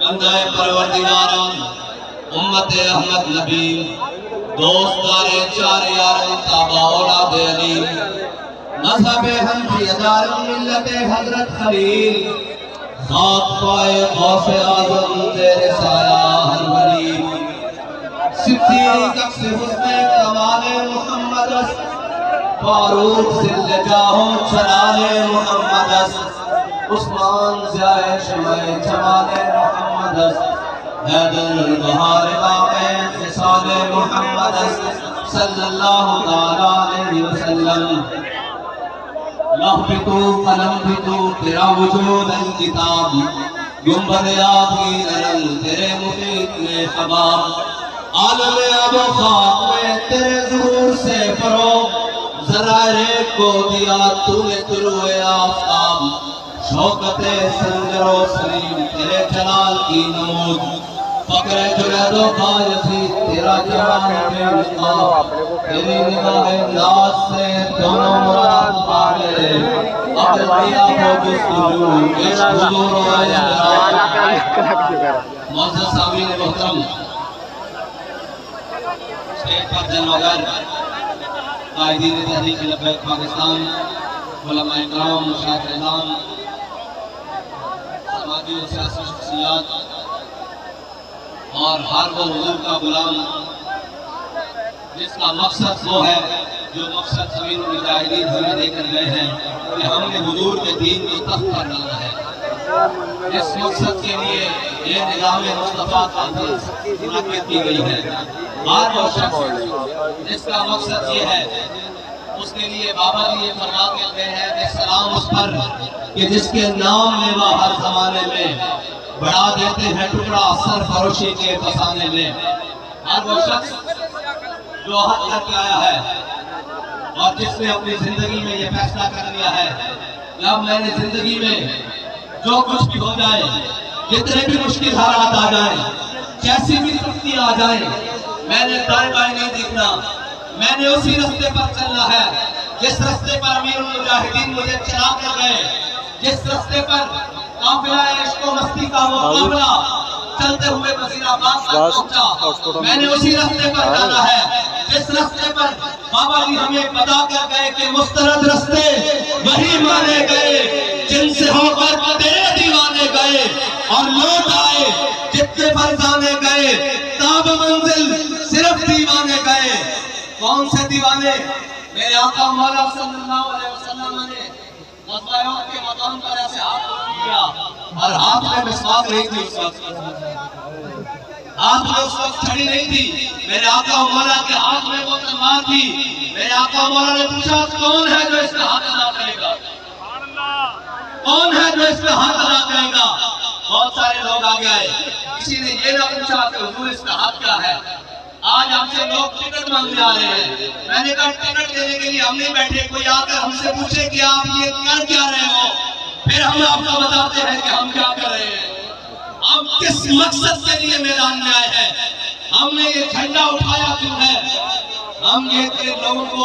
बंदे परवरदिगार उम्मत अहमद नबी दोस्तारे चार यारों ताबा औलाद अली मज़हब हनफिया मिल्लत हजरत खलील ज़ात पाए गौसे आज़म तेरे साया हर वली सिद्दीक़ अक्स हुस्ने कमाले मुहम्मद फारूक सिल जाहो चराले मुहम्मद उस्मान ज़ाए शमाए जमाले मुहम्मद हैदर बहार बाक़े ख़िसाले मुहम्मद सल्लल्लाहु तआला अलैहि वसल्लम। लौह भी तू कलम भी तू तेरा वजूद है किताब गुंबद आबी नरल तेरे मुफीद में हबाब आलम अबो खाक में तेरे ज़ुहूर से फरोग ज़राए को दिया तूने तुलुए आफ़ताब शौकते संजरो सलीम तेरे जलाल की नमूद फक्रे जुलैदो बायसी तेरा जमाल बेनकाब तेरी निगाहे नाज से दोनों मुराद पाले अब दिया हो गुफ्तगू इश्क हुजूर वाला मौजूद सामीन मोहतरम स्टेज पर जनवगर कायदीन तहरीक लब्बैक पाकिस्तान उलमाए इकराम मुशाइख इज़ाम समाजी और सियासी शख्सियत और हर वो हुजूर का गुलाम जिसका मकसद वो है जो मकसद ज़मीन मुजाहिदीन हमें देकर गए हैं कि हमने हुजूर के दीन को तख्त पर डालना है। इस मकसद के लिए ये निज़ाम मुस्तफ़ा कॉन्फ्रेंस मुनक्किद की गई है। हर वो शख्स जिसका मकसद ये है उसके लिए बाबा जी ये फरमा के गए हैं कि सलाम उस पर कि जिसके नाम लेवा हर जमाने में बढ़ा देते हैं टुकड़ा सरफरोशी के फसाने में। हर वो शख्स जो हद तक आया है और जिसने अपनी जिंदगी में ये फैसला कर लिया है कि अब मैंने जिंदगी में जो कुछ भी हो जाए, जितने भी मुश्किल हालात आ जाए, कैसी भी सख्ती आ जाए, मैंने दाएं बाएं नहीं देखना, मैंने उसी रास्ते पर चलना है जिस रास्ते पर अमीरुल मुजाहिदीन मुझे चला कर गए, जिस रास्ते पर काफिला इश्क व मस्ती का वो काफिला चलते हुए वजीराबाद तक पहुंचा। मैंने उसी रास्ते पर जाना है जिस रास्ते पर बाबा जी हमें बता कर गए कि मुस्तरद रास्ते वही माने गए जिनसे होकर तेरे दीवाने गए और लौट आए जितने पर जाने गए, ताब मंजिल सिर्फ दीवाने गए। कौन से दीवाने? मेरे आका मौला सल्लल्लाहु अलैहि वसल्लम ने गज़वा के मकाम पर ऐसे हाथ बुलंद किया और हाथ में मिसवाक नहीं थी, उस वक्त हाथ में उस वक्त छड़ी नहीं थी। मेरे आका मौला के हाथ में वो तलवार थी। मेरे आका मौला ने पूछा कौन है जो इसका हाथ अदा करेगा, कौन है जो इसका हाथ अदा करेगा? बहुत सारे लोग आगे आए। किसी ने ये ना पूछा कि हुजूर इसका हाथ क्या है। आज हमसे लोग टिकट मांगने आ रहे हैं। मैंने कहा टिकट लेने के लिए हम नहीं बैठे, कोई आकर हमसे पूछे कि आप ये कर क्या रहे हो, फिर हम आपको बताते हैं कि हम क्या कर रहे हैं, हम किस मकसद के लिए मैदान में आए हैं, हमने ये झंडा उठाया क्यों है, हम ये लोगों को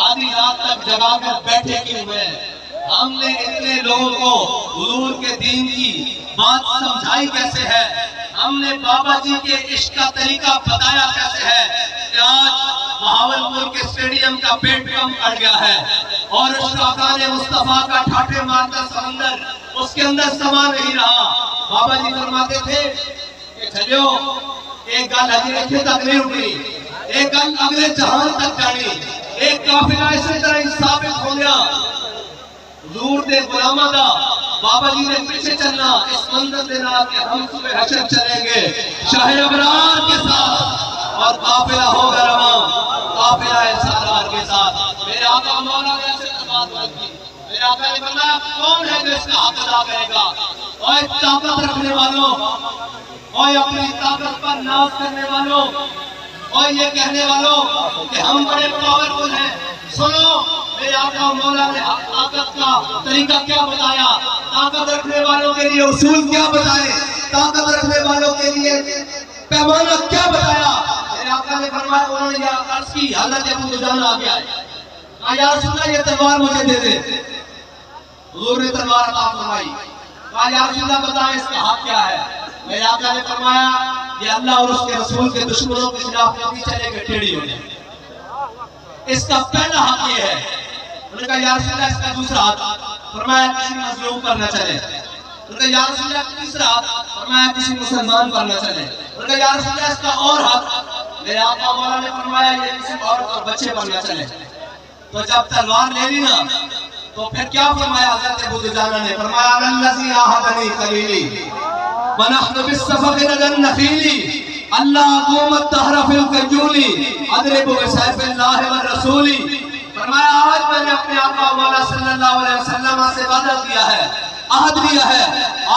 आधी रात तक जगाकर बैठे क्यों हैं, हमने इतने लोगों को हुजूर के दीन की बात समझाई कैसे है, हमने बाबा जी के इश्क का तरीका बताया कैसे है कि आज बहावलपुर के स्टेडियम का पेट कम पड़ गया है और शाकाने मुस्तफा का ठाठे मारता समंदर उसके अंदर समा नहीं रहा। बाबा जी फरमाते थे कि चलो एक गल अभी इत्थे तक नहीं रुकनी, एक गल अगले जहान तक जानी, एक काफिला इसी तरह साबित हो गया हुजूर दे गुलामां दा। बाबा जी ने पीछे चलना इस मंदिर से ना कि हम सुबह हशर चलेंगे शाह अबरार के साथ और काफिला होगा रवा काफिला सारार के साथ। मेरे आका मौला ने ऐसे बात की, मेरे आका ने फरमाया कौन है जो इसका हाथ अदा करेगा? और ताकत रखने वालों और अपनी ताकत पर नाज करने वालों और ये कहने वालों कि हम बड़े पावरफुल हैं, सुनो मेरे आका मौला ने ताकत का तरीका क्या बताया, ताकत रखने वालों के लिए उसूल क्या बताए, ताकत रखने वालों के लिए पैमाना क्या बताया। मेरे आका ने फरमाया, उन्होंने यह अर्ज की, हज़रत अबू दुजाना आ गया है, या रसूल अल्लाह ये तलवार मुझे दे दे। हुजूर ने तलवार अता फरमाई, कहा या रसूल अल्लाह बताएं इसका हाथ क्या है। मेरे आका ने फरमाया ये अल्लाह और उसके रसूल के दुश्मनों के खिलाफ कभी चलेगा टेढ़ी हो जाए, इसका पहला हाथ ये है। उन्होंने कहा या रसूल अल्लाह इसका दूसरा हाथ, फरमाया किसी मजलूम पर न चले। उन्होंने कहा या रसूल अल्लाह तीसरा हाथ, फरमाया किसी मुसलमान पर न चले। उन्होंने कहा या रसूल अल्लाह इसका और हाथ। मेरे आका मौला ने फरमाया ये किसी औरत और बच्चे पर न चले। तो जब तलवार ले ली ना तो फिर क्या फरमाया हज़रत अबू दुजाना ने, फरमाया अल्लज़ी आहदनी खलीली व नहनु बिस्सफ़क़ नदन नखीली अल्लाह क़ूमत तहरफिल कजूली अदरिबु बिसैफिल्लाह व रसूली। फरमाया आज मैंने अपने आका मौला सल्लल्लाहु अलैहि वसल्लम से वादा किया है, अहद लिया है,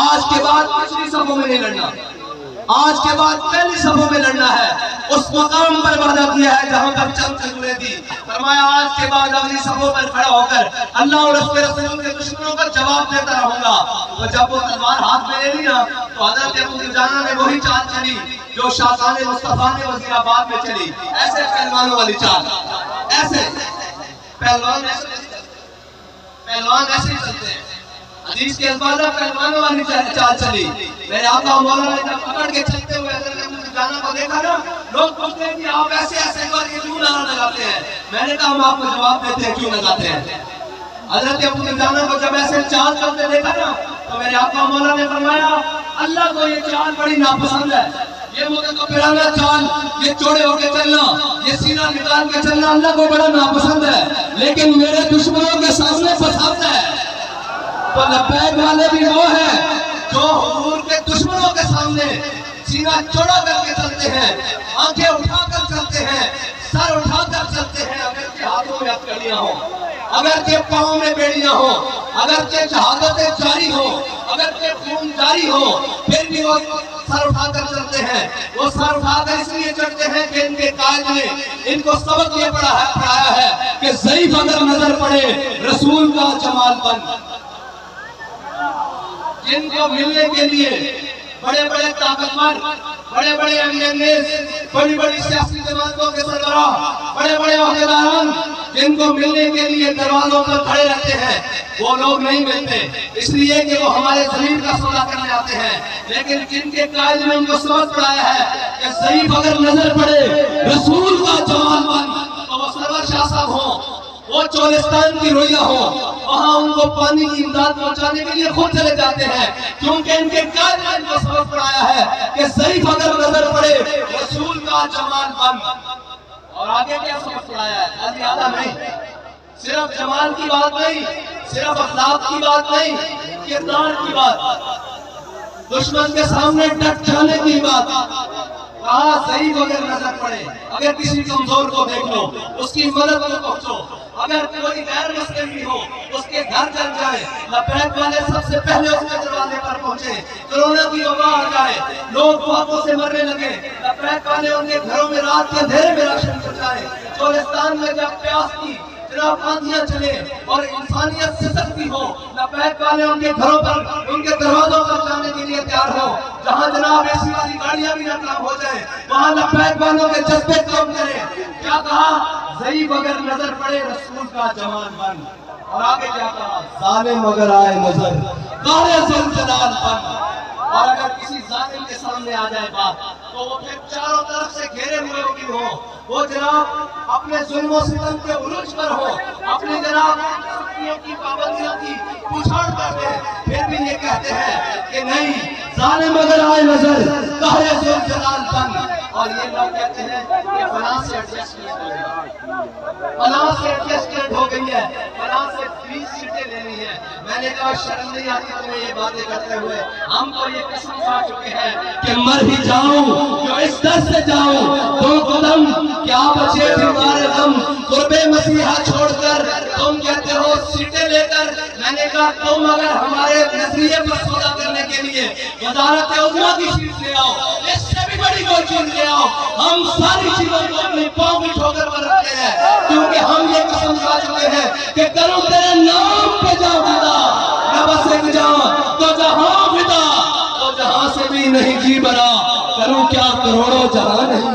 आज के बाद पिछली सफों में नहीं लड़ना, आज के बाद पहली सफों में लड़ना है। उस मकाम पर वादा किया है जहां पर चंद खजूरें थी। फरमाया आज के बाद अगली सफों पर खड़ा होकर अल्लाह और उसके रसूल के दुश्मनों का जवाब देता रहूंगा। तो जब वो तलवार हाथ में ले ली ना तो हज़रत अबू दुजाना ने वही चाल चली जो शाकाने मुस्तफा ने वजीराबाद में चली, ऐसे पहलवानों वाली चाल, ऐसे पहलवान ऐसे चलते हैं। हदीस के अल्फाज पहलवानों वाली चाल चली। मेरे आका मौला ने जब पकड़ के चलते हुए हज़रत अबू दुजाना को देखा ना, लोग पूछते हैं कि आप ऐसे ऐसे करके क्यों नारा लगाते हैं। मैंने कहा हम आपको जवाब देते हैं क्यों लगाते हैं। हज़रत अबू दुजाना को जब ऐसे चाल चलते देखा ना तो मेरे आका मौला ने फरमाया अल्लाह को ये चाल बड़ी नापसंद है, ये मुझे तो पिराना चाल, ये चौड़े होके चलना, ये सीना निकाल के चलना अल्लाह को बड़ा नापसंद है, लेकिन मेरे दुश्मनों के सामने पसंद है। तो लब्बैक वाले भी वो है जो हुजूर के दुश्मनों के सामने सीना चौड़ा करके चलते हैं, आंखें उठाकर चलते हैं, सर उठाकर चलते हैं। अगर के हाथों में हथकड़ियां हो, अगर के पाँव में बेड़ियां हो, अगर के शहादतें जारी हो, अगर के खून जारी हो, फिर भी वो सर उठाकर चलते हैं। वो सर उठाकर इसलिए चलते हैं कि इनके कायद ने इनको सबक ये पढ़ाया है कि ज़ईफ अगर नजर पड़े रसूल का जमालपन, जिनको मिलने के लिए बड़े बड़े ताकतवर बड़े बड़े एमएलए, बड़ी बड़ी सियासी जमातों के सरबराह, बड़े बड़े ओहदेदारान जिनको मिलने के लिए दरवाजों पर खड़े रहते हैं, वो लोग नहीं मिलते, इसलिए कि वो हमारे जमीन का सौदा करने आते हैं। लेकिन जिनके कायद में उनको सबक पढ़ाया है कि ज़ईफ अगर नजर पड़े रसूल का जवान बन, तो वो सरवर शाह साहब हो, वो चोलिस्तान की रोइया हो, वहां उनको पानी की इमदाद पहुंचाने के लिए खुद चले जाते हैं, क्योंकि इनके कायद में इनको सबक पढ़ाया है कि ज़ईफ अगर नजर पड़े रसूल का जवान बन। और आगे क्या सबक पढ़ाया है? खाली आधा नहीं, सिर्फ जमाल की बात नहीं, सिर्फ अखलाक की बात नहीं, किरदार की बात, दुश्मन के सामने डट जाने की बात। कहा ज़ईफ अगर नजर पड़े, अगर किसी कमजोर को देख लो, उसकी मदद में पहुंचो, अगर कोई गैर मुस्लिम भी हो उसके घर चल जाए, लबैक वाले सबसे पहले उसके दरवाजे पर पहुंचे। कोरोना की वबा आ जाए, लोग भूखों से मरने लगे, लबैक वाले उनके घरों में रात के अंधेरे में राशन पहुंचाए। चोलिस्तान में जब प्यास की जनाब आंधियां चले और इंसानियत सिसकती हो, लबैक वाले उनके घरों पर, उनके दरवाजों पर जाने के लिए तैयार हो। जहां जनाब ऐसी वाली गाड़ियां भी ना काम हो जाए, वहां लबैक वालों के जज्बे काम करें। क्या कहा? ज़ईफ अगर नजर पड़े रसूल का जवान बन। और आगे क्या कहा? जालिम अगर आए नजर कारे ज़ुल्जलाल बन। और अगर किसी जालिम के सामने आ जाए बात, तो वो फिर चारों तरफ से घेरे हुए की हो, वो जनाब अपने जुल्म सितम के उरूज पर हो, अपने जनाब की पाबंदियों की पुछाड़ करते, फिर भी ये कहते हैं कि नहीं, जालिम अगर आए नजर कारे ज़ुल्जलाल बन। और ये लोग कहते हैं कि फलां से एडजस्टमेंट हो गई, फलां से एडजस्टमेंट हो गई है, फलां से 20 सीटें लेनी है। मैंने कहा शर्म नहीं आती तुम्हें ये बातें करते हुए? हम तो ये कसम खा चुके हैं कि मर ही जाऊं जो इस दर से जाऊं, दो कदम क्या बचे हमारे गम, कुर्बे मसीहा छोड़कर तुम कहते हो सीटें लेकर। मैंने कहा तुम अगर हमारे नजरिए पर सौदा करने के लिए वजारत उज़्मा की सीट ले आओ, इससे भी बड़ी कोई चीज ले आओ, हम सारी चीजों को अपने पांव में ठोकर पर रखते हैं, क्योंकि हम ये कसम खा चुके हैं कि करूं तेरे नाम पे जाऊं फिदा, न बस एक जाऊं तो जहां फिदा, तो जहां से भी नहीं जी बना, करूं क्या करोड़ों जहां नहीं।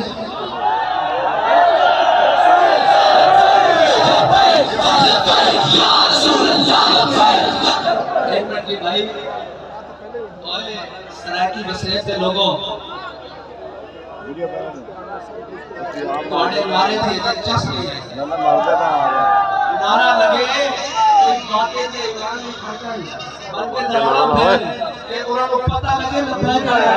एक मिनट जी भाई, सरायकी बसरे से लोगों नारे थे, नारा लगे कोई बातें थे बल्कि जवाब है कि उनको पता लगे लबैक आया।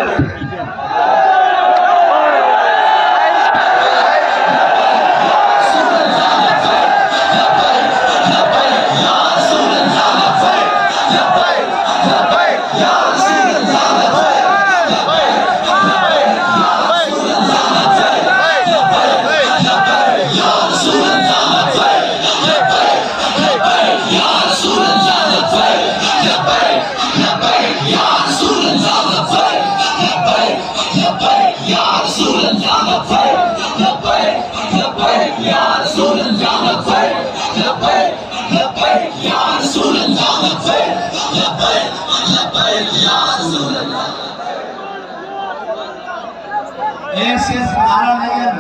ऐसे हजारा नहीं है,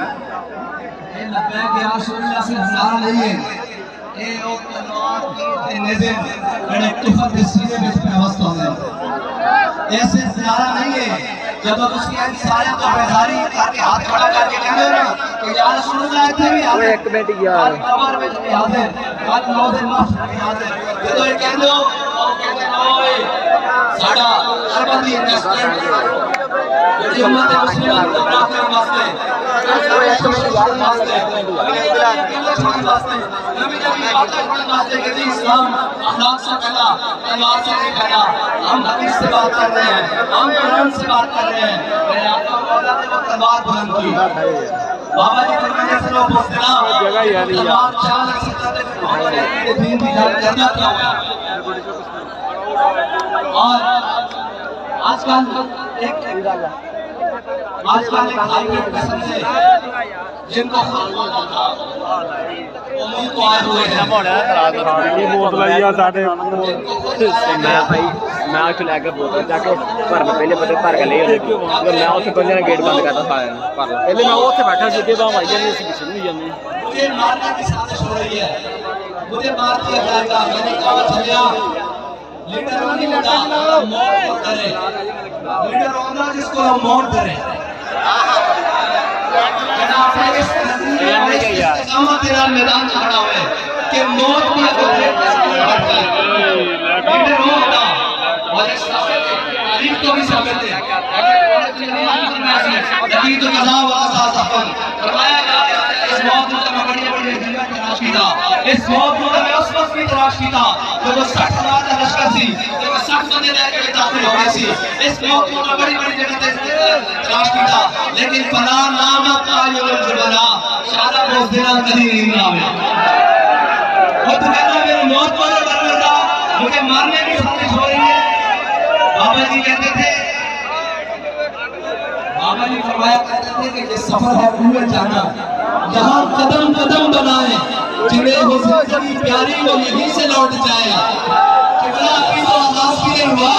ये लबैक या रसूलुल्लाह से हजारा नहीं है, ये ओ तलवार की नेज़े बड़े तुफत सीने में पेवस्त हो गए। ऐसे हजारा नहीं है, जब आप उसकी सारे को बेजारी करके हाथ खड़ा करके कहते हो ना कि या रसूलुल्लाह थे भी हाजिर, एक मिनट यार कमर में भी हाजिर, कल रोज़े महशर भी हाजिर। तो ये कहते हो और कहते हो ओए साडा अरबंदी इन्वेस्टमेंट यदि उम्मत मुस्लिम को रास्ते वास्ते इस्लाम अखलाक से पैदा, तलवार से नहीं पैदा। हम हदीस से बात कर रहे हैं, हम कुरान से बात कर रहे हैं। मैंने आपका बोला था वो तलवार बुलंद की, बाबा जी फरमाते थे लोग बोलते ना तलवार चाल से दीन की करना क्या है। और आजकल एक हाईब्रिड किस्म से जिनको मुंह को आए हुए हैं मैं उस लैके बोतल जाके भर में पहले बंदे भर के ले मैं उस बंदे ने गेट बंद करता सारे भर पहले मैं उत्थे बैठा सी बाम आई जानी सी पिछे नहीं जानी मुझे मारने की साजिश हो रही है, मुझे मार दिया जाएगा। मैंने कहा चलिया लीडर नहीं होता मौत करे, लीडर होता जिसको हम मौत करें। मैदान में खड़ा हुए कि मौत की लीडर होता और इस तारीख को भी साबित है। तो कज़ा वाला सफर फरमाया गया इस मौत को मैं बड़ी-बड़ी जगह तलाश की था, इस मौत को मैं उस वक्त भी तलाश की था जब वो 60,000 का लश्कर थी, जब वो 60 बंदे लेकर दाखिल हो गए थी। इस मौत को मैं बड़ी-बड़ी जगह तलाश की था, लेकिन फला नामत आयुल जुबला शादा को दिना कभी नहीं आवे। वो तो कहता मेरी मौत को डर था, मुझे मारने की साजिश हो रही है। बाबा जी कहते थे, बाबा जी फरमाया करते थे कि ये सफर है पूरे जाना, जहाँ कदम कदम बनाए जिन्हें वो जिंदगी प्यारी वो यहीं से लौट जाए। किबला की तो आवाज के लिए हुआ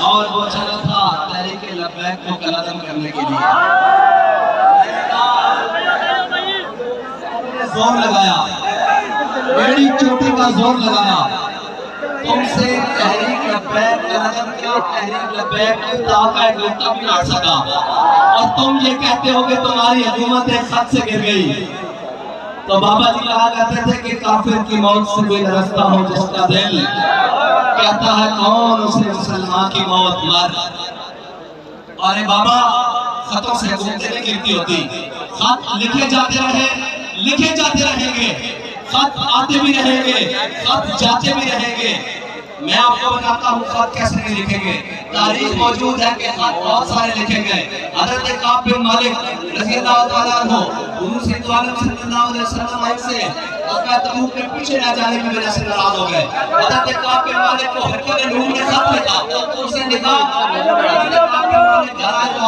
और वो चला था तहरीक लब्बैक को कलम करने के लिए। जोर लगाया, बड़ी चोटी का जोर लगाया, तुमसे तहरीक लब्बैक कलम क्या तहरीक लब्बैक का एक लुत्ता भी काट सका, और तुम ये कहते हो कि तुम्हारी हुकूमत एक खत से गिर गई। तो बाबा जी कहा करते थे कि काफिर की मौत से कोई नरसता हो जिसका दिल कहता है कौन उसे मुसलमान की मौत मर। अरे बाबा खतों से हुकूमतें नहीं गिरती होती, खत लिखे जाते रहे, लिखे जाते रहेंगे, खत आते भी रहेंगे, खत जाते भी रहेंगे। मैं आपको बताता हूँ खत कैसे नहीं लिखेंगे। तारीख मौजूद है कि खत बहुत सारे लिखे गए। हज़रत काब बिन मालिक रज़ी अल्लाह तआला अन्हु हुज़ूर सल्लल्लाहु अलैहि वसल्लम से तबूक में पीछे न जाने की वजह से नाराज हो गए। हज़रत काब बिन मालिक को हिरक़ल नूम ने खत लिखा, उसने लिखा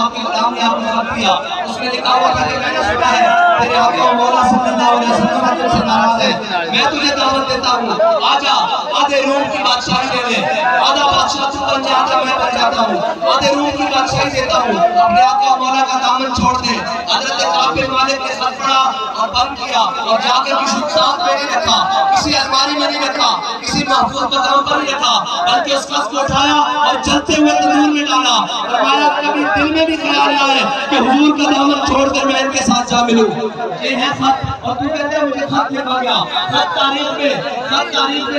आपके गुलाम ने आपको खत दिया, उसमें लिखा हुआ था कि मैंने सुना है तेरे आका मौला सल्लल्लाहु अलैहि वसल्लम तुझसे नाराज है, मैं तुझे दावत देता हूँ आजा आधे रूम की बादशाही ले ले, आधा बादशाह तू बन जा, आधा मैं बन जाता हूँ, आधे रूम की बादशाही देता हूँ, अपने आका मौला का दामन छोड़ दे। हज़रत काब बिन मालिक ने खत पढ़ा और बंद किया और जाकर किसी साथ में नहीं रखा, किसी अलमारी में नहीं रखा, किसी महफूज मकाम पर नहीं रखा, बल्कि उस खत को उठाया और जलते हुए तंदूर में डाला। फरमाया कभी दिल में भी ख्याल ना आए कि हुजूर का दामन छोड़कर मैं इनके साथ जा मिलूं। ये है खत, और तू कहते हैं मुझे खत लिखा गया। खत तारीख में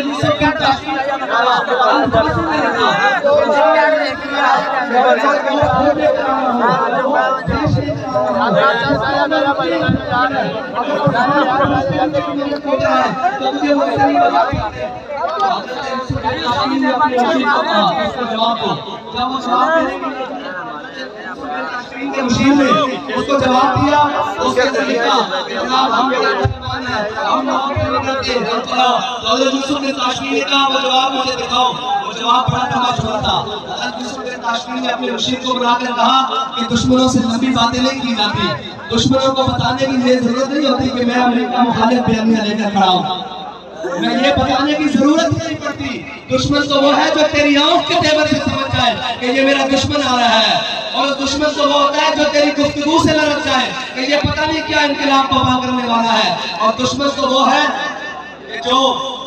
जिसे कहता है उसको जवाब दिया, उसके तरीका जनाब हम यूसुफ ने ताशमीर का वो जवाब मुझे दिखाओ। वो जवाब बड़ा तमाशा था। यूसुफ ने ताशमीर में अपने मुर्शिद को बुलाकर कहा कि दुश्मनों से लंबी बातें नहीं की जाती, दुश्मनों को बताने की ये जरूरत नहीं होती कि मैं अमेरिका मुखालिफ बयानियां लेकर खड़ा हूँ, मैं ये बताने की जरूरत नहीं पड़ती। दुश्मन तो वो है जो तेरी आंख के तेवर से समझ जाए कि ये मेरा दुश्मन आ रहा है। और दुश्मन तो वो होता है जो तेरी गुफ्तगू से लड़क जाए कि ये पता नहीं क्या इनकलाब बर्पा करने वाला है। और दुश्मन तो वो है जो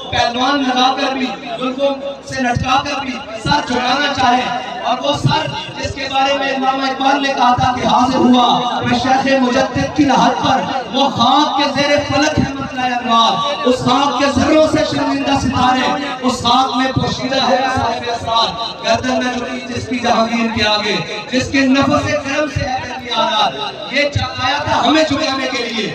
पहलवान लगाकर भी, जुल्फों से लटका कर भी सर झुकाना चाहे, और वो सर जिसके बारे में अल्लामा इकबाल ने कहा था कि हाजिर हुआ मैं शेख मुजद्दिद की लहद पर, वो खाक के ज़ेरे फलक है मतला अनवार, उस खाक के जर्रों से शर्मिंदा सितारे, उस खाक में पोशीदा है साहिब असरार, गर्दन में झुकी जिसकी जहांगीर के आगे, जिसके नफ़्स करम से है की आरार। ये आया था हमें झुकाने के लिए,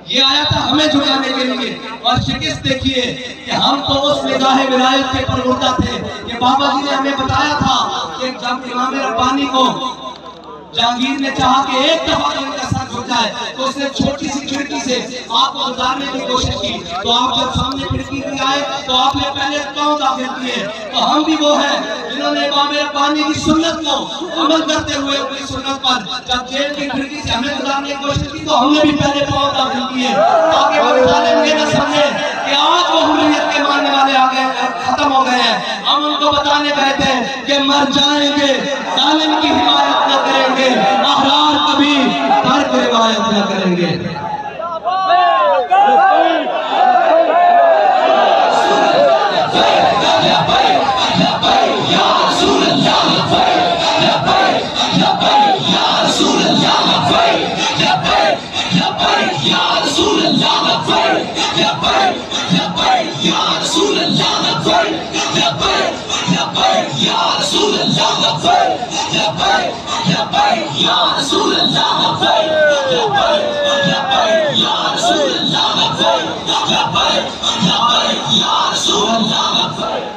ये आया था हमें झुकाने के लिए। और शिकस्त देखिए कि हम तो उस निगाह विलायत के परवरदा थे कि बाबा जी ने हमें बताया था कि जब इमाम रब्बानी को जहांगीर ने चाहा कि एक दफा तो इनका सर झुक जाए, तो उसने छोटी सी खिड़की से आपको उतारने की कोशिश की, तो आप जब सामने खिड़की की आए तो आपने पहले पांव दाखिल किए। तो हम भी वो हैं जिन्होंने इमाम रब्बानी की सुन्नत को अमल करते हुए अपनी सुन्नत पर जब जेल की खिड़की से हमें उतारने की कोशिश की, तो हमने भी पहले पांव दाखिल किए, ताकि वो जालिम ये न समझे कि आज वो हुर्रियत के मानने वाले आ गए, खत्म हो गए हैं। हम उनको बताने गए थे कि मर जाएंगे, जालिम की हिमायत न करेंगे, अहरार कभी तर्क रिवायत न करेंगे।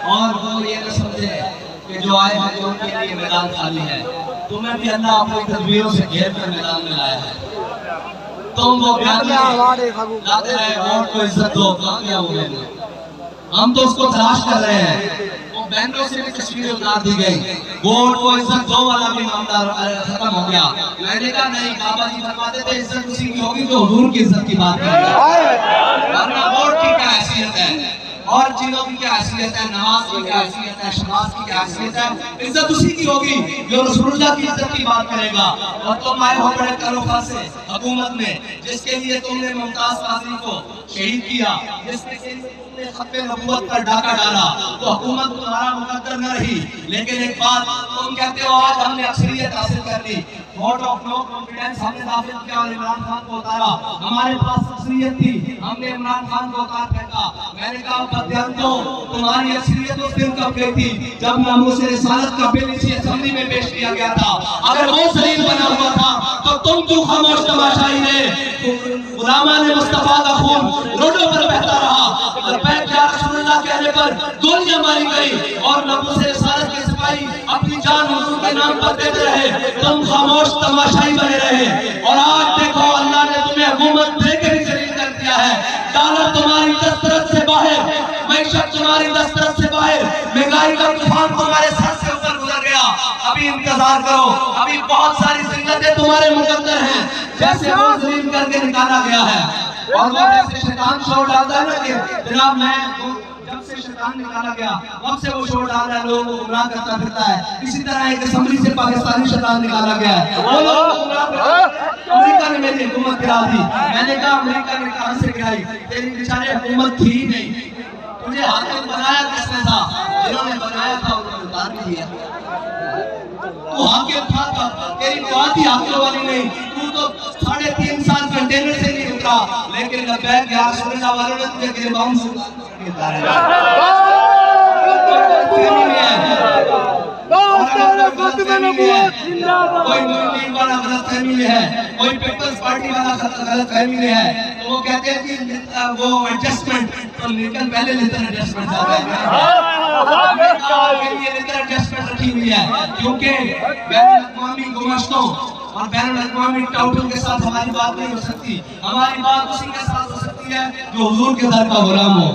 और वो ये न समझे कि जो आए हैं जो उनके लिए मैदान खाली है। तुम्हें भी अल्लाह अपनी तदबीरों से घेर कर मैदान में लाया है। तुम वो लाते रहे वोट को इज्जत दो, कहाँ गया वो मैंने? हम तो उसको तलाश कर रहे हैं। वो बैनरों से भी तस्वीरें उतार दी गई, वोट को इज्जत दो वाला भी मामला खत्म हो गया। मैंने कहा नहीं, बाबा जी फरमाते थे इज्जत उसी की होगी जो हुजूर की इज्जत की बात करेगा, वरना वोट की क्या हैसियत है और चीजों की क्या हैसियत है, नमाज की क्या हैसियत है, शमाज की क्या हैसियत है। इज्जत उसी की होगी जो रसूलुल्लाह की इज्जत की बात करेगा। और तुम आए हो बड़े करोफा से हुकूमत में, जिसके लिए तुमने मुमताज काजी को शहीद किया, जिसके लिए तुमने खत्मे नबूवत पर डाका डाला, तो हुकूमत तुम्हारा मुकद्दर न रही। लेकिन एक बात तुम कहते हो आज हमने अक्सरियत हासिल कर ली, वोट ऑफ नो कॉन्फिडेंस हमने दाखिल किया और इमरान खान को उतारा। हमारे पास अक्सरियत थी, हमने इमरान खान को उतार फेंका। मैंने कहा बदयान तो तुम्हारी अक्सरियत उस दिन कब गई थी जब नामूस रिसालत का बिल इसी असेंबली में पेश किया गया था। अगर वो जलील बना हुआ था तो तुम क्यों खामोश तमाशाई रहे? गुलामान मुस्तफा का खून रोडों पर बहता रहा, लब्बैक या रसूलुल्लाह कहने पर गोलियां मारी गई और नामूस रिसालत के सिपाही अपनी जान हुजूर के नाम पर देते रहे, तुम खामोश तमाशाई बने रहे। और आज देखो अल्लाह ने तुम्हें हुकूमत देकर ही जलील कर दिया है। डॉलर तुम्हारी दस्तरस से बाहर, मैशत तुम्हारी दस्तरस से बाहर, महंगाई का तूफान तुम्हारे सर से ऊपर गुजर गया। अभी इंतजार करो, अभी बहुत सारी जिल्लतें तुम्हारे मुकद्दर हैं, जैसे वो जलील करके निकाला गया है। और वो जैसे शैतान शोर डालता है ना कि जनाब मैं जब से शैतान निकाला गया तब से वो शोर डाल रहा है, लोगों को गुमराह करता फिरता है। इसी तरह एक असेंबली से पाकिस्तानी शैतान निकाला गया है, वो लोगों को गुमराह करता। अमेरिका ने मेरी हुकूमत गिरा दी। मैंने कहा अमेरिका ने कहां से गिराई? तेरी बेचारे हुकूमत थी ही नहीं। तुझे हाकिम बनाया किसने था? जिन्होंने बनाया था उन्होंने उतार भी दिया। तू हाकिम था तब, तेरी बात ही हाकिम वाली नहीं। तू तो 3.5 साल कंटेनर से नहीं उतरा, लेकिन लब्बैक या रसूलुल्लाह वालों ने तुझे गिरबान से उतारा। कोई मुस्लिम वाला गलतफहमी में है, कोई पीपल्स पार्टी वाला गलतफहमी में है, तो वो कहते हैं कि वो एडजस्टमेंट, तो लिंकन पहले लेकर एडजस्टमेंट आता है, लेकर एडजस्टमेंट रखी हुई है, क्योंकि बैनुल-अक़वामी गुमश्तों और बैनुल-अक़वामी टाउटों के साथ हमारी बात नहीं हो सकती। हमारी बात उसी के साथ हो सकती है जो हुजूर के दर का गुलाम हो,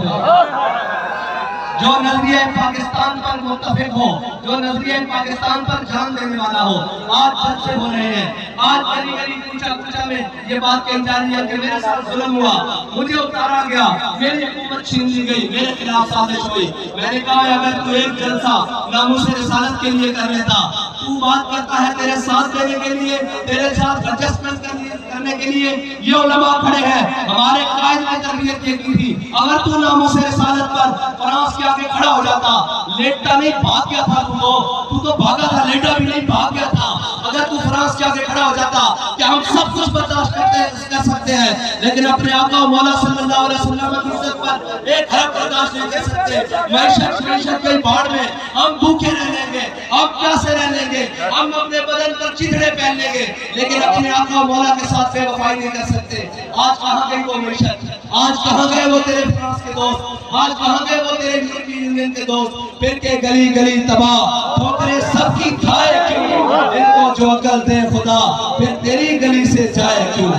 जो नजरिए पाकिस्तान पर मुत्तफिक हो, जो नजरिए पाकिस्तान पर जान देने वाला हो। आज बच्चे हो रहे हैं, आज गली गली कूचा कूचा में ये बात कही जा रही है कि मेरे साथ जुल्म हुआ, मुझे उतारा गया, मेरी हुकूमत छीन ली गई, मेरे खिलाफ साजिश हुई। मैंने कहा अगर तू एक जलसा नामूस रिसालत के लिए कर लेता, तू बात करता है तेरे साथ देने के लिए, तेरे साथ एडजस्टमेंट करने के लिए ये उलमा खड़े हैं। हमारे कायद ने तरबियत ये की थी, अगर तू नामों से रिसालत पर फ्रांस के आगे खड़ा हो जाता, लेटता नहीं भाग गया था तू तो भागा था, लेटा भी नहीं भाग गया था। अगर तू फ्रांस के आगे खड़ा हो जाता कि हम सब कुछ बर्दाश्त कर सकते हैं, लेकिन अपने आका मौला सल्लल्लाहु अलैहि वसल्लम की इज्जत पर एक हरफ बर्दाश्त नहीं कर सकते। मैशत के बाढ़ में हम भूखे रह लेंगे, हम प्यासे रह लेंगे, हम अपने बदन पर चिथड़े पहन लेंगे, लेकिन अपने आका मौला के साथ बेवफाई नहीं कर सकते। आज कहाँ गई वो मैशत, आज कहाँ गए वो तेरे फ्रांस के दोस्त, आज कहाँ गए वो तेरे यूरोपियन यूनियन के दोस्त। फिर के गली गली तबाह ठोकरे सबकी खाए क्यों, इनको जो अकल दे खुदा फिर तेरी गली से जाए क्यों।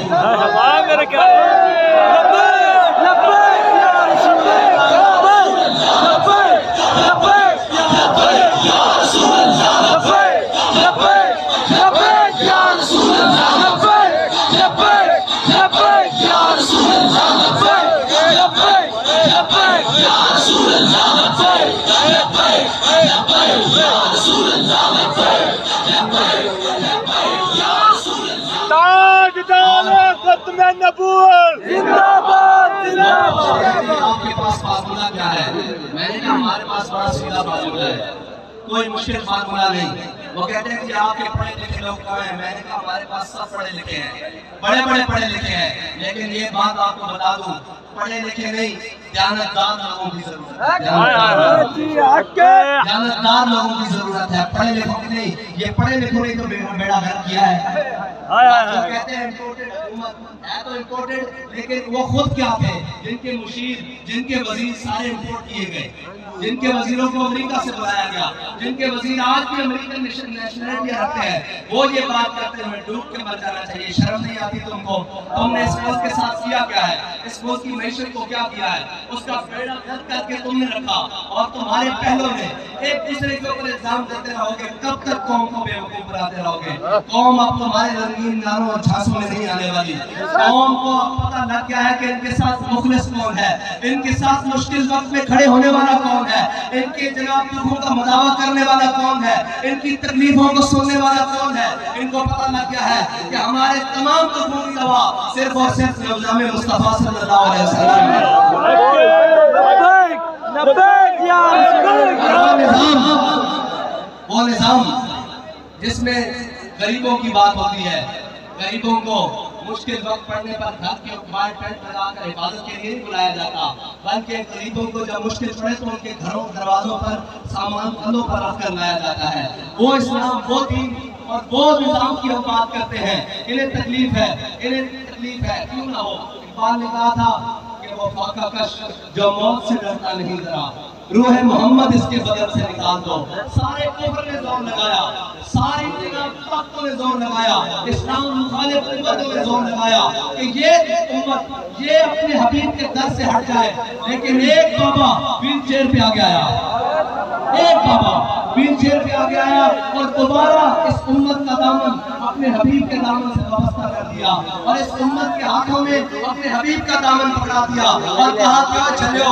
आपके पास फार्मूला क्या है? मैंने कहा हमारे पास बड़ा सीधा फार्मूला है, कोई मुश्किल फार्मूला नहीं। वो कहते हैं कि आपके पढ़े लिखे लोग कहाँ हैं? मैंने कहा हमारे पास सब पढ़े लिखे हैं, बड़े बड़े पढ़े लिखे हैं, लेकिन ये बात आपको बता दूं, पढ़े लिखे नहीं दयानतदार लोगों की जरूरत है, दयानतदार लोगों की जरूरत है, पढ़े लिखों की नहीं। ये पढ़े लिखों ने तो बेड़ा गर्क किया है। जो कहते हैं इम्पोर्टेड हुकूमत है तो इम्पोर्टेड, लेकिन वो खुद क्या थे? जिनके मुशीर, जिनके वजीर सारे इम्पोर्ट किए गए, जिनके वजीरों को अमेरिका से बुलाया गया, जिनके वजीर आज भी अमेरिकन नेशनलिटी रखते हैं, वो ये बात करते हुए डूब के मर जाना चाहिए। शर्म नहीं आती तुमको? तुमने इस मुल्क के साथ किया क्या है? इस मुल्क की मैशत को क्या किया है? उसका बेड़ा गर्क करके तुमने रखा, और तुम्हारे पहलों में एक दूसरे के ऊपर इल्जाम देते रहोगे। कब तक कौम को बेवकूफ बनाते रहोगे? कौम अब तुम्हारे रंगीन नारों और झांसों में नहीं आने वाली। कौम को अब पता लग गया है कि इनके साथ मुखलिस कौन है, इनके साथ मुश्किल वक्त में खड़े होने वाला कौन है, इनके जनाब दुखों का मदावा करने वाला कौन है, इनकी तकलीफों को सुनने वाला कौन है। इनको पता लग गया है कि हमारे तमाम दुखों की दवा सिर्फ और सिर्फ नबी मुस्तफा सल्लल्लाहु अलैहि वसल्लम है। वो निजाम जिसमें गरीबों की बात होती है, गरीबों को मुश्किल वक्त पड़ने पर घर के बाहर टेंट लगाकर हिफाजत के लिए नहीं बुलाया जाता, बल्कि गरीबों को जब मुश्किल पड़े तो उनके घरों दरवाजों पर सामान कंधों पर रखकर लाया जाता है। वो इस्लाम, वो दीन और वो निजाम की हम बात करते हैं। इन्हें तकलीफ है, इन्हें तकलीफ है, क्यों ना हो। इकबाल ने कहा था कि वो फाका कश जो मौत से डरता नहीं जरा, रूह मोहम्मद इसके बदन से निकाल दो। सारे कुफ्र ने जोर लगाया, सारी ताकतों ने जोर लगाया, इस्लाम मुखालिफ उम्मतों ने जोर लगाया कि ये उम्मत ये अपने हबीब के दर से हट जाए, लेकिन एक बाबा व्हील चेयर पे आगे आया, एक बाबा व्हील चेयर पे आगे आया और दोबारा इस उम्मत का दामन अपने हबीब के दामन से वाबस्ता कर दिया, और इस उम्मत के हाथों में अपने हबीब का दामन पकड़ा दिया और कहा क्या चलो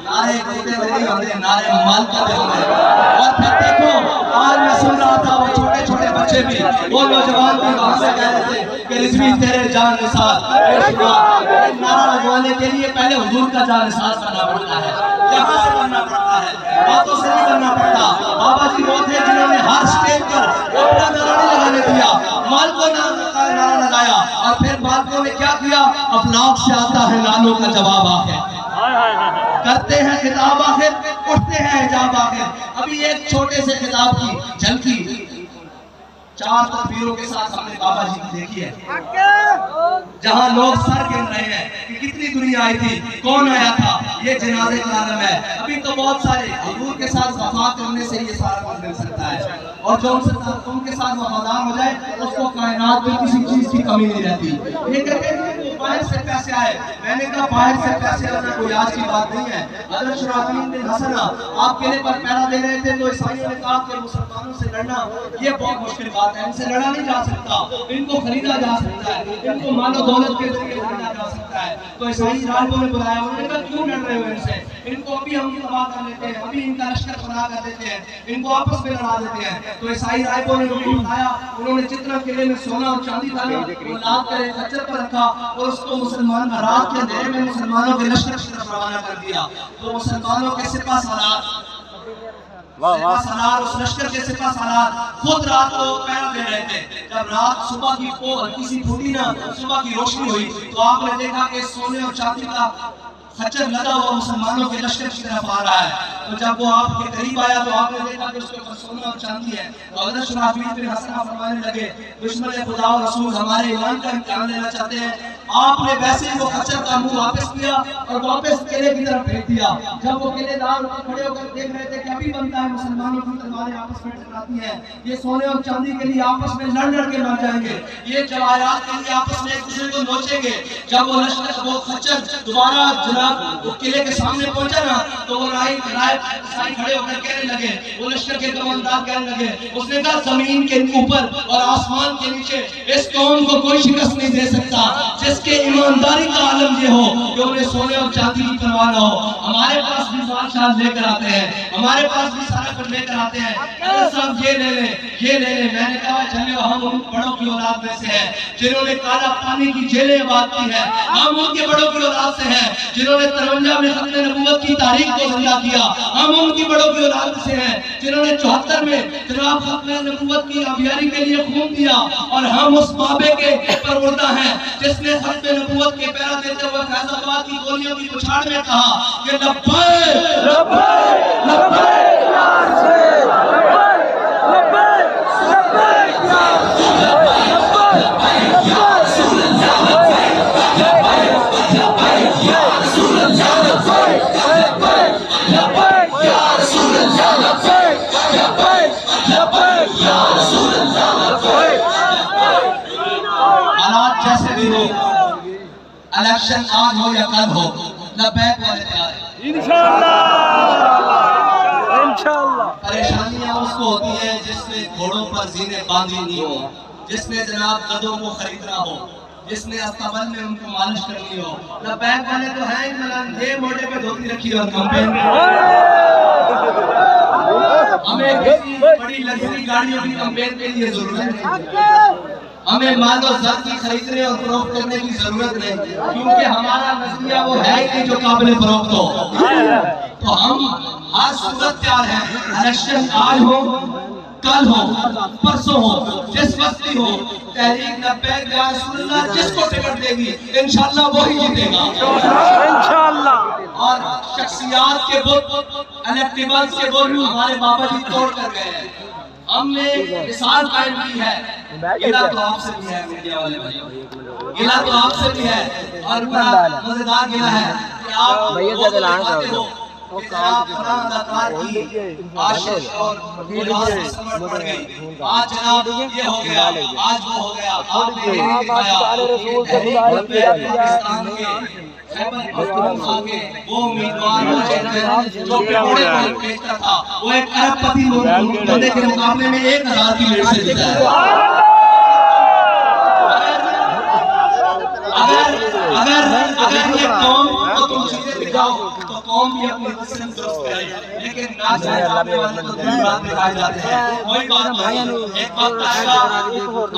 नारे कूदे नहीं होंगे, नारे माल का दे होंगे। और फिर देखो आज मैं सुन रहा था वो छोटे छोटे बच्चे भी, वो नौजवान भी वहां से कह रहे थे कि रिजवी तेरे जान निसार। नारा लगवाने के लिए पहले हुजूर का जान निसार करना पड़ता है, यहाँ से करना पड़ता है, बातों से नहीं करना पड़ता। बाबा जी वो थे जिन्होंने हर स्टेज पर अपना नारा नहीं लगाने दिया, माल को नारा लगाया, और फिर बातों ने क्या किया? अफलाक से आता है नालों का जवाब आखिर, करते हैं खिताब आखिर, उठते हैं हिजाब आखिर। अभी एक छोटे से खिताब की झलकी 4 तस्वीरों के साथ हमने बाबा जी की देखी है, जहां लोग सर गिन रहे हैं कि कितनी दुनिया आई थी, कौन आया था, ये जनाजे का आलम है। अभी तो बहुत सारे हुजूर के साथ वफा करने से ये सारा कुछ मिल सकता है, और जो उनके साथ वफादार हो जाए उसको कायनात में किसी चीज की कमी नहीं रहती। ये कहते हैं बाहर से पैसे आए। मैंने कहा बाहर से पैसे आना कोई आज की बात नहीं है। हज़रत शुराफील बिन हसन आप किले पर पहरा दे रहे थे तो ईसाइयों ने कहा कि मुसलमानों से लड़ना ये बहुत मुश्किल बात है, इनसे लड़ा नहीं जा सकता, इनको खरीदा जा सकता है, इनको मालो दौलत के जरिए खरीदा जा सकता है। तो ईसाई राजों ने बुलाया, उन्होंने कहा क्यों लड़ रहे हो इनसे, इनको अभी हम तबाह कर लेते हैं, अभी इनका लश्कर बना कर देते हैं, इनको आपस में लड़ा देते हैं। तो ईसाई राजों ने उनको बुलाया, उन्होंने जितना किले में सोना और चांदी था ना वो लाद कर एक खच्चर पर रखा और उसको मुसलमान रात के अंधेरे में मुसलमानों के लश्कर की तरफ रवाना कर दिया। तो मुसलमानों के सिपा सालार उस लश्कर के सिपा सालार खुद रात को पहरा दे रहे थे। जब रात सुबह की हल्की सी फूटी ना, सुबह की रोशनी हुई तो आपने देखा कि सोने और चांदी का खच्चर लगा हुआ मुसलमानों के लश्कर की तरफ आ रहा है। तो जब वो आपके करीब आया तो आपने देखा कि उसके ऊपर सोना और चांदी है। तो हज़रत शुराफील बिन हसन फरमाने लगे, दुश्मन खुदा और रसूल हमारे ईमान का इम्तिहान लेना चाहते हैं। आपने वैसे ही वो खच्चर का मुंह वापस किया और वापस किले की तरफ भेज दिया। जब वो किलेदार खड़े होकर देख रहे थे कि अभी बनता है मुसलमानों की तलवारें आपस में टकराती हैं, ये सोने और चांदी के लिए आपस में लड़ लड़ के मर जाएंगे, ये जवाहरात के लिए आपस में एक दूसरे को नोचेंगे। जब वो लश्कर वो खच्चर दोबारा वो किले के सामने पहुंचा ना तो वो राय खड़े होकर कहने लगे, वो लश्कर के कमांडर कहने लगे, उसने कहा जमीन के ऊपर और आसमान के नीचे इस कौम को कोई शिकस्त नहीं दे सकता जिसके ईमानदारी का आलम ये हो कि उन्हें सोने और चांदी की परवाह न हो। हमारे पास भी बादशाह लेकर आते हैं, हमारे पास भी सारा कुछ लेकर आते हैं, सब ये ले ले ये ले ले। मैंने कहा चलो हम उन बड़ों की औलाद में से हैं जिन्होंने काला पानी की जेलें आबाद की है, हम उनके बड़ों की औलाद से हैं जिन्होंने 53 में खत्म नबूवत की तारीख को जिंदा किया, हम उनकी बड़ों की औलाद से हैं जिन्होंने 74 में जनाब खत्म नबूवत की अभियानी के लिए खून दिया, और हम उस बाबे के परवरदा हैं जिसने खत्म नबूवत के पैरा देते हुए फैजाबाद की गोलियों की पुछाड़ में कहा कि लब्बैक लब्बैक लब्बैक या रसूल, लब्बैक लब्बैक लब्बैक या रसूल, लब्बैक या रसूल अल्लाह, लब्बैक या रसूल अल्लाह, लब्बैक लब्बैक या रसूल अल्लाह, लब्बैक लब्बैक या रसूल अल्लाह, लब्बैक। हालात जैसे भी हो, इलेक्शन आज हो या कल हो, लब्बैक वाले तैयार हैं इंशाअल्लाह। इंशाअल्लाह परेशानियां उसको होती है जिसने घोड़ों पर जीने बांधी नहीं हो, जिसने जनाब गधों को खरीदना हो, जिसने अस्तबल में उनको मालिश करनी हो। लब्बैक वाले तो हैं मलान ये मोटे पे धोती रखी और कैंपेन में हमें किसी बड़ी लग्जरी गाड़ियों की कैंपेन के लिए जरूरत नहीं, हमें माल और ज़र की खरीदने और फरोख्त करने की जरूरत नहीं, क्योंकि हमारा नजरिया वो है कि जो काबिल फरोख्त हो। तो हम हर सूरत तैयार हैं, इलेक्शन आज हो कल हो परसों हो जिस वक्त भी हो, तहरीक लब्बैक या रसूलुल्लाह जिसको टिकट देगी इंशाअल्लाह वही जीतेगा इंशाअल्लाह। और शख्सियात के बुत इलेक्टेबल्स के बुत हमारे बाबा जी तोड़ कर गए हैं, हमने मिसाल कायम की है। गिला तो आपसे भी है मीडिया वाले भाइयों, गिला तो आपसे भी है, और बड़ा मजेदार गिला है कि आप दिखाते हो आज जनाब ये हो गया, आज वो हो गया, आपने ये नहीं दिखाया पाकिस्तान के वो उम्मीदवार जो पेड़ों को बेचता था, वो एक अरबपति बंदे के मुकाबले में 1000 की रेट से जीता है। अगर ये कौम को तुम चीजें दिखाओ तो कौम भी अपनी तस्लीम दुरुस्त करे, लेकिन ना चाहे आपने वाले तो दिन रात दिखाए जाते हैं। कोई बात नहीं, एक वक्त आएगा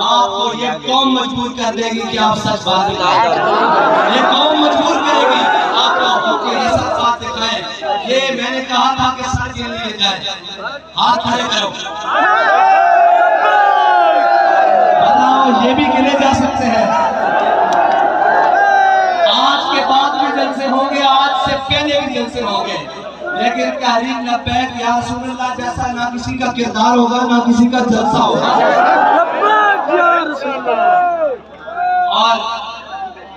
आपको ये कौम मजबूर कर देगी कि आप सच बात दिखाएं, ये कौम मजबूर करेगी आपको कि ये सच बात दिखाएं। ये मैंने कहा था कि सर के लिए जाए, हाथ खड़े करो, बताओ ये भी गिने जा सकते हैं। जलसे होंगे, आज से पहले भी जलसे होंगे, लेकिन तहरीक लब्बैक या रसूलुल्लाह जैसा ना किसी का किरदार होगा ना किसी का जलसा होगा। और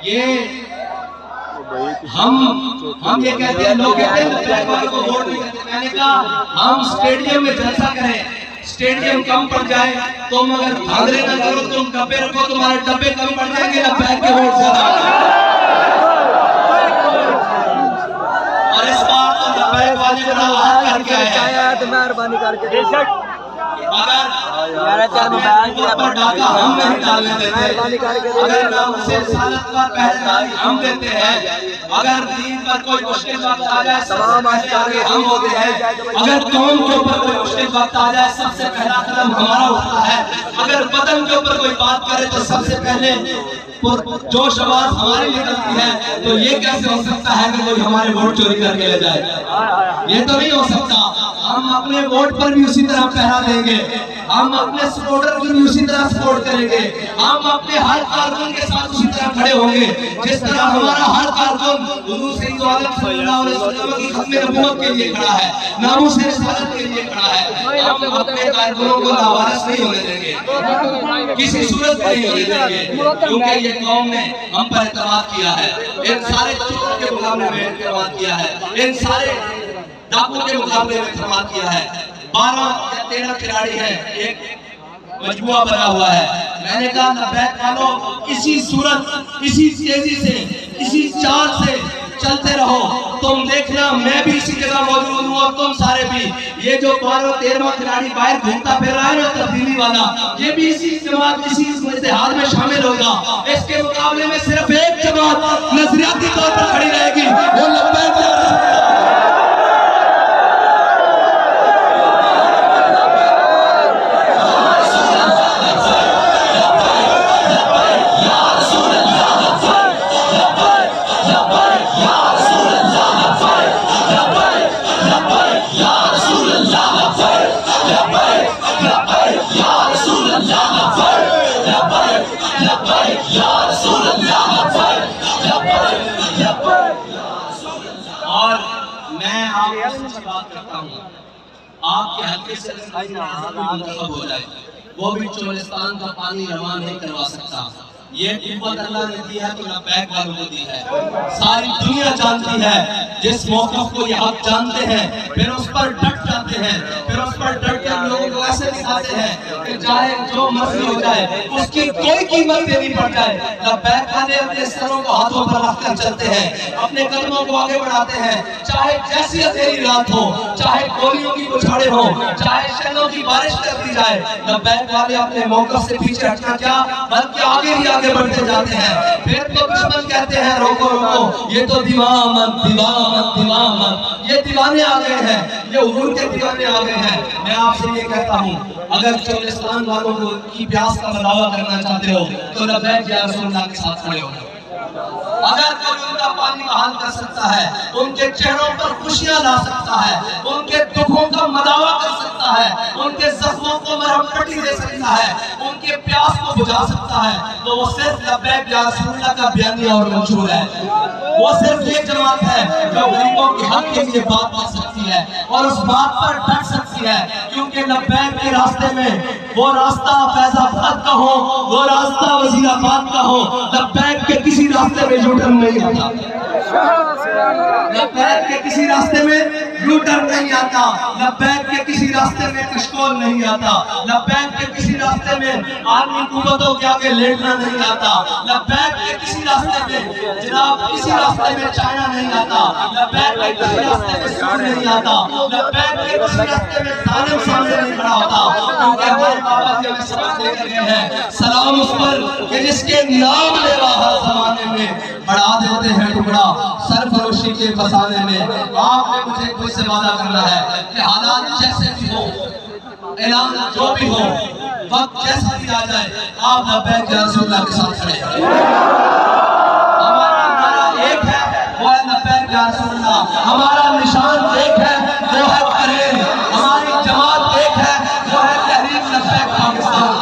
ये हम ये कहते हैं, लोग कहते हैं लब्बैक वाले को वोट नहीं करते। मैंने कहा हम स्टेडियम में जलसा करें, स्टेडियम कम पड़ जाए तुम अगर भागरे ना करो, तुम डब्बे रखो, तुम्हारे डब्बे कम पड़ जाएंगे, लब्बैक के वोट ज्यादा। पर डाका हम नहीं डालने देते, अगर नामुस रिसालत पर पहरेदारी हम देते हैं, अगर दीन पर कोई मुश्किल वक्त आ जाए सबसे पहले आगे हम होते हैं, अगर कौम के ऊपर कोई मुश्किल वक्त आ जाए सबसे पहला कदम हमारा होता है, अगर वतन के ऊपर कोई बात करे तो सबसे पहले जोश आवाज हमारी निकलती है। तो ये कैसे हो सकता है कि कोई हमारे वोट चोरी करके ले जाए? ये तो नहीं हो सकता। हम अपने वोट पर भी उसी तरह पहरा देंगे, हम अपने सपोर्टर को भी उसी तरह सपोर्ट करेंगे, हम अपने हर कारकुन के साथ उसी तरह खड़े होंगे जिस तरह हमारा हर कारकुन हुजूर सल्लल्लाहु अलैहि वसल्लम की खत्म नबूवत के लिए खड़ा है, नामुस रिसालत के लिए खड़ा है। हम अपने कारकुनों को लावारिस नहीं होने देंगे, किसी सूरत में नहीं होने देंगे, क्योंकि ये कौम ने हम पर एतमाद किया है, इन सारे चोरों के मुकाबले में एतमाद किया है, इन सारे डाकुओं के मुकाबले में एतमाद किया है। 12 या 13 खिलाड़ी हैं, एक मजमुआ बना हुआ है। मैंने कहा लब्बैक वालों, इसी सूरत, इसी तेजी से, इसी चाल से चलते रहो, तुम देखना मैं भी इसी जगह मौजूद हूँ और तुम सारे भी। ये जो 12-13वां खिलाड़ी बाहर घूमता फिर रहा है ना तब्दीली वाला, ये भी इसी जमात, इसी इत्तेहाद में शामिल होगा। इसके मुकाबले में सिर्फ एक जमात नजरियाती तौर पर खड़ी रहेगी, वो लब्बैक आपके हल्के से हो जाए, वो भी चोलिस्तान का पानी रवा नहीं करवा सकता। ये कुव्वत अल्लाह ने दी है तो लब्बैक वालों को दी है। सारी दुनिया जानती है, जिस मौक़िफ़ को ये आप जानते हैं फिर उस पर डट जाते हैं, फिर उस पर डट कर लोगों को ऐसे दिखाते हैं कि चाहे जो मर्जी हो जाए उसकी कोई कीमत देनी पड़ जाए। लब्बैक वाले अपने सरों को हाथों पर रखकर चलते हैं, अपने कदमों को आगे बढ़ाते हैं, चाहे जैसी अंधेरी रात हो, चाहे गोलियों की बौछारें हो, चाहे शैलों की बारिश कर दी जाए, लब्बैक वाले अपने मौक़िफ़ से पीछे हटना क्या बल्कि आगे ही आगे बढ़ते जाते हैं। फिर तो दुश्मन कहते हैं रोको रोको, ये तो दीवान दीवान दीवान, ये दीवाने आ गए हैं, ये हुजूर के दीवाने आ गए हैं। मैं आपसे ये कहता हूँ, अगर चोलिस्तान वालों को की प्यास का मदावा करना चाहते हो तो लब्बैक या रसूल अल्लाह के साथ खड़े हो। अगर कोई उनका पानी बहाल कर सकता है, उनके चेहरों पर खुशियां ला सकता है, उनके दुखों का मदावा कर सकता है, उनके जख्मों को मरहम पट्टी दे सकता है, उनके प्यास को बुझा सकता है, तो वो सिर्फ लब्बैक या रसूल अल्लाह का बयानिया और मंशूर है। वो सिर्फ एक जमात है जो गरीबों के हक के लिए बात कर सकती है और उस बात पर डट सकती है, क्योंकि लब्बैक के रास्ते में वो रास्ता फैजाबाद का हो, वो रास्ता वजीराबाद का हो, लब्बैक के किसी रास्ते में यूटर्न नहीं आता, लब्बैक के किसी रास्ते में यूटर्न नहीं आता, लब्बैक के किसी रास्ते में कशकोल नहीं आता, लब्बैक के किसी रास्ते में आर्मी कुव्वतों के आगे लेटना नहीं आता, लब्बैक के किसी रास्ते में जनाब किसी रास्ते में चाइना नहीं आता, लब्बैक के किसी रास्ते में सूर नहीं आता, लब्बैक के किसी रास्ते में जालिम सामने नहीं खड़ा होता, क्योंकि हमारे बाबा जी हमें सबक देकर गए हैं, सलाम उस पर कि जिसके नाम लेवा हर जमाने में बढ़ा देते हैं टुकड़ा सरफरोशी के फसाने में। आपने मुझे कोई से वादा करना है कि हालात जैसे भी हो, ऐलान जो भी हो, वक्त जैसा भी आ जाए, आप लब्बैक या रसूल अल्लाह के साथ खड़े हैं। हमारा नारा एक है, वो है लब्बैक या रसूल अल्लाह। हमारा निशान एक है, वो है तहरीर। हमारी जमात एक है, वो है तहरीक लब्बैक पाकिस्तान।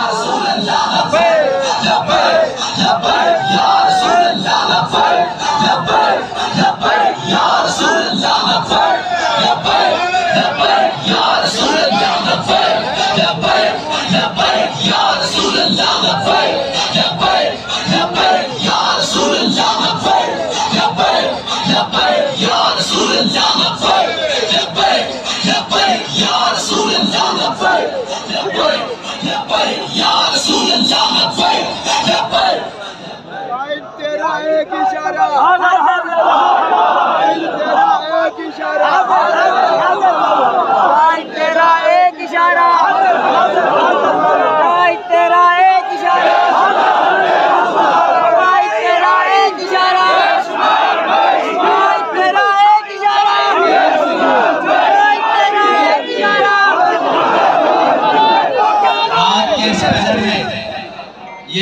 तेरा एक इशारा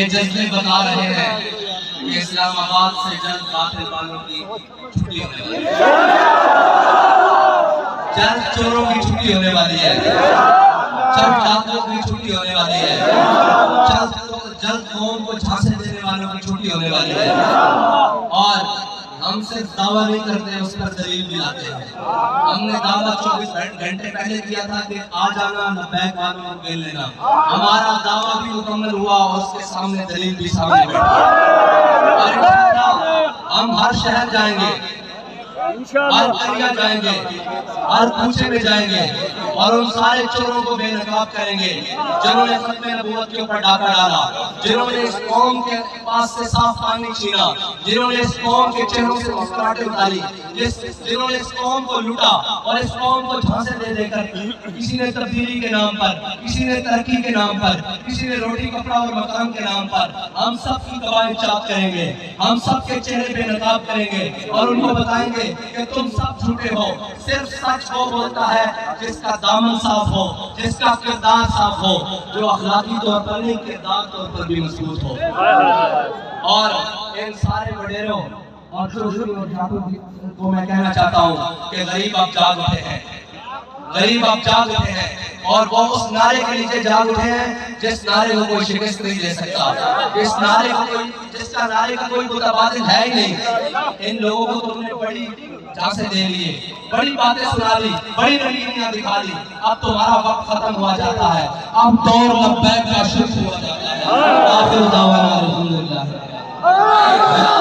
ये जज्बे बता रहे हैं कि इस्लामाबाद से जल्द कातिल वालों की छुट्टी होने वाली है, जल्द चोरों की छुट्टी होने वाली है, जल्द डाकुओं की छुट्टी होने वाली है, जल्द कौम को झांसे देने वालों की छुट्टी होने वाली है। और हम सिर्फ दावा नहीं करते, उस पर दलील भी लाते हैं। हमने दावा 24 घंटे पहले किया था कि आ जाना, लब्बैक वालों को बेल लेना। हमारा दावा भी मुकम्मल हुआ और उसके सामने दलील भी सामने बैठी है। और इंशाअल्लाह हम हर शहर जाएंगे, हर एरिया जाएंगे, हर कूचे में जाएंगे और उन सारे चोरों को बेनकाब करेंगे जिन्होंने खत्मे नबूवत के ऊपर डाका डाला, जिन्होंने इस कौम के पास से साफ पानी छीना, जिन्होंने इस कौम के चेहरों से मुस्कुराहटें उतारी, जिन्होंने इस कौम को लूटा और इस कौम को झांसे दे देकर किसी ने तब्दीली के नाम पर, किसी ने तरक्की के नाम पर, किसी ने रोटी कपड़ा और मकान के नाम पर हम सब की कबाएं चाक करेंगे, हम सब के चेहरे पे नकाब करेंगे और उनको बताएंगे कि तुम सब झूठे हो। सिर्फ सच वो बोलता है जिसका दामन साफ हो, जिसका किरदार साफ हो, जो अखलाकी तौर पर नहीं किरदार तौर पर भी मजबूत हो। और इन सारे वडेरों और को मैं कहना चाहता हूँ कि गरीब अब जाग उठे हैं, गरीब अब जाग उठे हैं और वो उस नारे के नीचे जाग उठे हैं जिस नारे को कोई शिकस्त नहीं दे सकता, जिसका नारे का कोई मुतबादिल है ही नहीं। इन लोगों को तुमने बड़ी झांसे दे लिए, बड़ी बातें सुना ली, बड़ी रंगीनियां दिखा ली। अब तुम्हारा वक्त खत्म हुआ जाता है, अब दौर लब्बैक का शुरू हुआ जाता है।